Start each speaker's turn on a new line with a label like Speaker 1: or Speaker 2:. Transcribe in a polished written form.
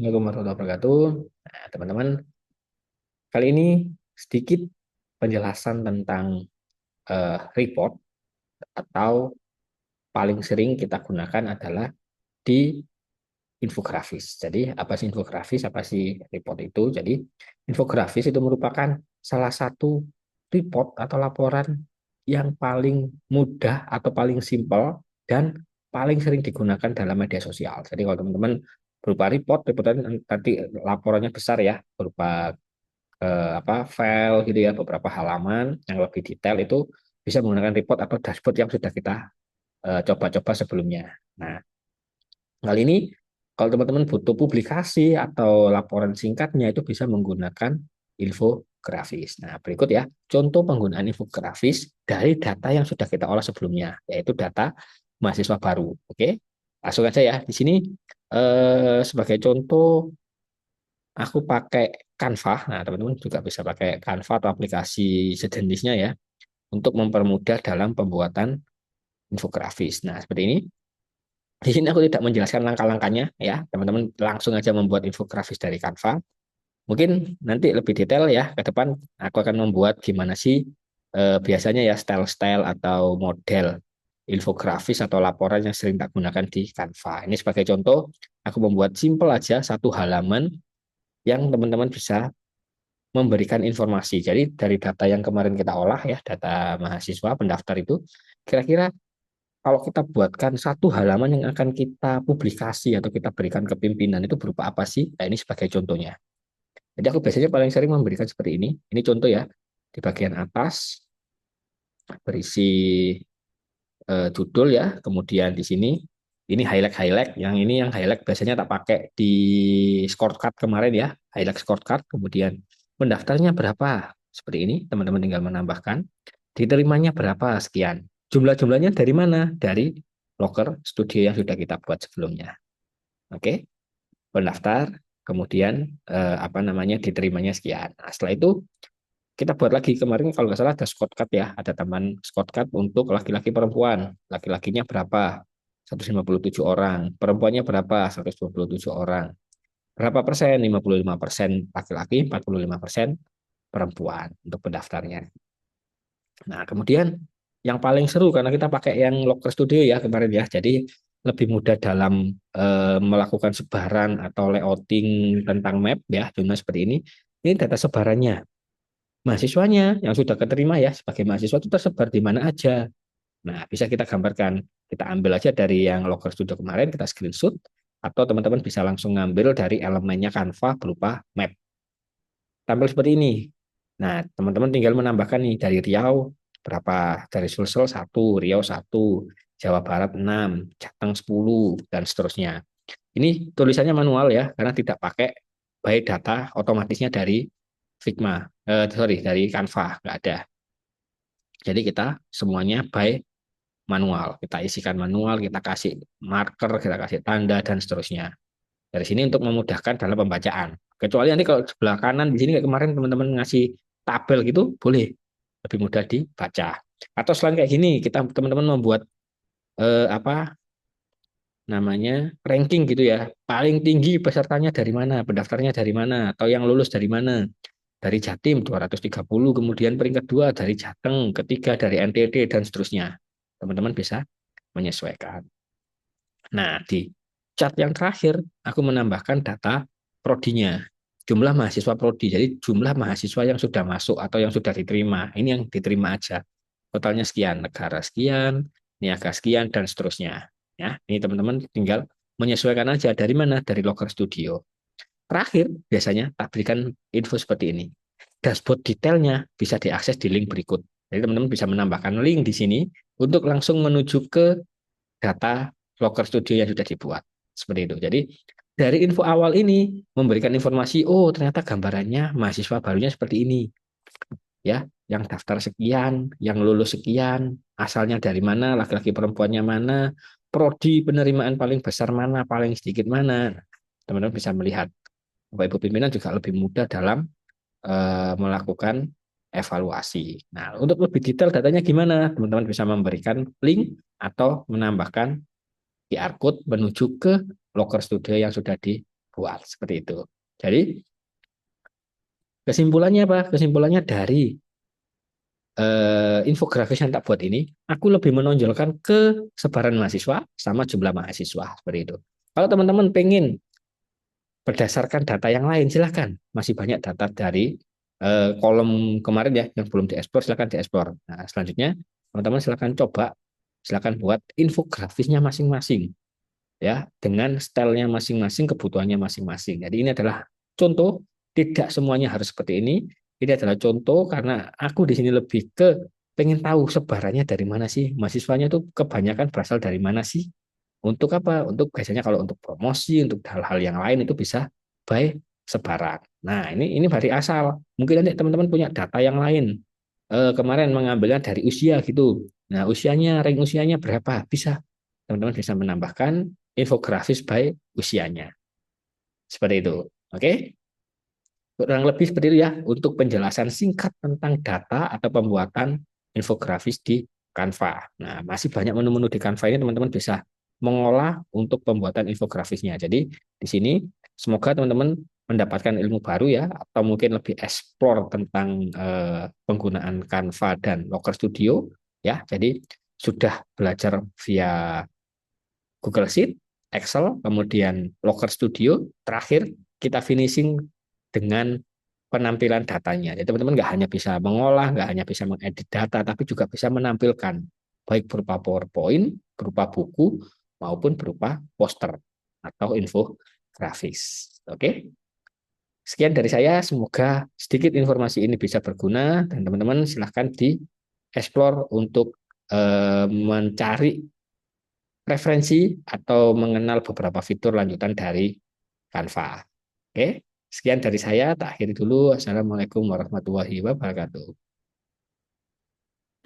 Speaker 1: Assalamualaikum warahmatullahi wabarakatuh. Nah, teman-teman, kali ini sedikit penjelasan tentang report atau paling sering kita gunakan adalah di infografis. Jadi, apa sih infografis? Apa sih report itu? Jadi, infografis itu merupakan salah satu report atau laporan yang paling mudah atau paling simpel dan paling sering digunakan dalam media sosial. Jadi, kalau teman-teman berupa report, nanti laporannya besar ya, berupa file gitu ya, beberapa halaman yang lebih detail itu bisa menggunakan report atau dashboard yang sudah kita coba-coba sebelumnya. Nah, kali ini kalau teman-teman butuh publikasi atau laporan singkatnya itu bisa menggunakan infografis. Nah, berikut ya contoh penggunaan infografis dari data yang sudah kita olah sebelumnya, yaitu data mahasiswa baru. Oke, langsung aja ya. Di sini sebagai contoh aku pakai Canva. Nah, teman-teman juga bisa pakai Canva atau aplikasi sejenisnya ya untuk mempermudah dalam pembuatan infografis. Nah, seperti ini. Di sini aku tidak menjelaskan langkah-langkahnya ya. Teman-teman langsung aja membuat infografis dari Canva. Mungkin nanti lebih detail ya ke depan aku akan membuat gimana sih biasanya ya style-style atau model infografis atau laporan yang sering tak gunakan di Canva. Ini sebagai contoh, aku membuat simple aja satu halaman yang teman-teman bisa memberikan informasi. Jadi dari data yang kemarin kita olah ya, data mahasiswa pendaftar itu, kira-kira kalau kita buatkan satu halaman yang akan kita publikasi atau kita berikan ke pimpinan itu berupa apa sih? Nah, ini sebagai contohnya. Jadi aku biasanya paling sering memberikan seperti ini. Ini contoh ya. Di bagian atas berisi judul ya, kemudian di sini ini highlight-highlight, yang ini yang highlight biasanya tak pakai di scorecard kemarin ya, highlight scorecard, kemudian pendaftarnya berapa, seperti ini, teman-teman tinggal menambahkan, diterimanya berapa, sekian. Jumlah-jumlahnya dari mana? Dari Loker Studio yang sudah kita buat sebelumnya. Oke, pendaftar, kemudian diterimanya sekian. Nah, setelah itu kita buat lagi kemarin kalau nggak salah ada scorecard ya, ada taman scorecard untuk laki-laki perempuan. Laki-lakinya berapa? 157 orang. Perempuannya berapa? 127 orang. Berapa persen? 55% laki-laki, 45% perempuan untuk pendaftarnya. Nah, kemudian yang paling seru karena kita pakai yang Locker Studio ya kemarin ya. Jadi lebih mudah dalam melakukan sebaran atau layouting tentang map ya, contohnya seperti ini. Ini data sebarannya. Mahasiswanya yang sudah keterima ya sebagai mahasiswa itu tersebar di mana aja. Nah, bisa kita gambarkan. Kita ambil aja dari yang Locker Studio kemarin, kita screenshot, atau teman-teman bisa langsung ngambil dari elemennya Canva berupa map. Tampil seperti ini. Nah, teman-teman tinggal menambahkan nih dari Riau berapa, dari Sulsel 1, Riau 1, Jawa Barat 6, Jateng 10, dan seterusnya. Ini tulisannya manual ya, karena tidak pakai by data otomatisnya dari Figma, dari Canva, nggak ada. Jadi kita semuanya by manual, kita isikan manual, kita kasih marker, kita kasih tanda, dan seterusnya. Dari sini untuk memudahkan dalam pembacaan. Kecuali nanti kalau sebelah kanan di sini kayak kemarin teman-teman ngasih tabel gitu, boleh lebih mudah dibaca. Atau selain kayak gini, kita teman-teman membuat apa namanya ranking gitu ya. Paling tinggi pesertanya dari mana, pendaftarnya dari mana, atau yang lulus dari mana. Dari Jatim 230, kemudian peringkat 2 dari Jateng, ketiga dari NTT, dan seterusnya. Teman-teman bisa menyesuaikan. Nah, di chart yang terakhir, aku menambahkan data prodinya, jumlah mahasiswa prodi. Jadi jumlah mahasiswa yang sudah masuk atau yang sudah diterima. Ini yang diterima aja. Totalnya sekian, negara sekian, niaga sekian, dan seterusnya. Ya, ini teman-teman tinggal menyesuaikan aja dari mana, dari Locker Studio. Terakhir, biasanya tak berikan info seperti ini. Dashboard detailnya bisa diakses di link berikut. Jadi teman-teman bisa menambahkan link di sini untuk langsung menuju ke data Locker Studio yang sudah dibuat. Seperti itu. Jadi dari info awal ini memberikan informasi, oh ternyata gambarannya mahasiswa barunya seperti ini. Ya, yang daftar sekian, yang lulus sekian, asalnya dari mana, laki-laki perempuannya mana, prodi penerimaan paling besar mana, paling sedikit mana. Teman-teman bisa melihat. Bapak Ibu pimpinan juga lebih mudah dalam melakukan evaluasi. Nah, untuk lebih detail datanya gimana? Teman-teman bisa memberikan link atau menambahkan QR code menuju ke Locker Studio yang sudah buat seperti itu. Jadi kesimpulannya apa? Kesimpulannya dari infografis yang tak buat ini, aku lebih menonjolkan kesebaran mahasiswa sama jumlah mahasiswa seperti itu. Kalau teman-teman pengen berdasarkan data yang lain, silahkan. Masih banyak data dari kolom kemarin ya yang belum dieksplor, silahkan dieksplor. Nah, selanjutnya teman-teman silahkan coba, silahkan buat infografisnya masing-masing ya dengan stylenya masing-masing, kebutuhannya masing-masing. Jadi ini adalah contoh, tidak semuanya harus seperti ini. Ini adalah contoh karena aku di sini lebih ke pengen tahu sebarannya dari mana sih, mahasiswanya itu kebanyakan berasal dari mana sih. Untuk apa? Untuk biasanya kalau untuk promosi, untuk hal-hal yang lain itu bisa by sebaran. Nah, ini dari asal. Mungkin nanti teman-teman punya data yang lain. Kemarin mengambilnya dari usia gitu. Nah, usianya, rank usianya berapa? Bisa. Teman-teman bisa menambahkan infografis by usianya. Seperti itu. Oke? Kurang lebih seperti itu ya untuk penjelasan singkat tentang data atau pembuatan infografis di Canva. Nah, masih banyak menu-menu di Canva ini teman-teman bisa mengolah untuk pembuatan infografisnya. Jadi di sini semoga teman-teman mendapatkan ilmu baru ya atau mungkin lebih explore tentang penggunaan Canva dan Locker Studio ya. Jadi sudah belajar via Google Sheet, Excel, kemudian Locker Studio, terakhir kita finishing dengan penampilan datanya. Jadi teman-teman nggak hanya bisa mengolah, nggak hanya bisa mengedit data, tapi juga bisa menampilkan baik berupa PowerPoint, berupa buku, maupun berupa poster atau infografis. Oke, sekian dari saya. Semoga sedikit informasi ini bisa berguna dan teman-teman silahkan di explore untuk mencari referensi atau mengenal beberapa fitur lanjutan dari Canva. Oke, sekian dari saya. Tak akhiri dulu. Assalamualaikum warahmatullahi wabarakatuh.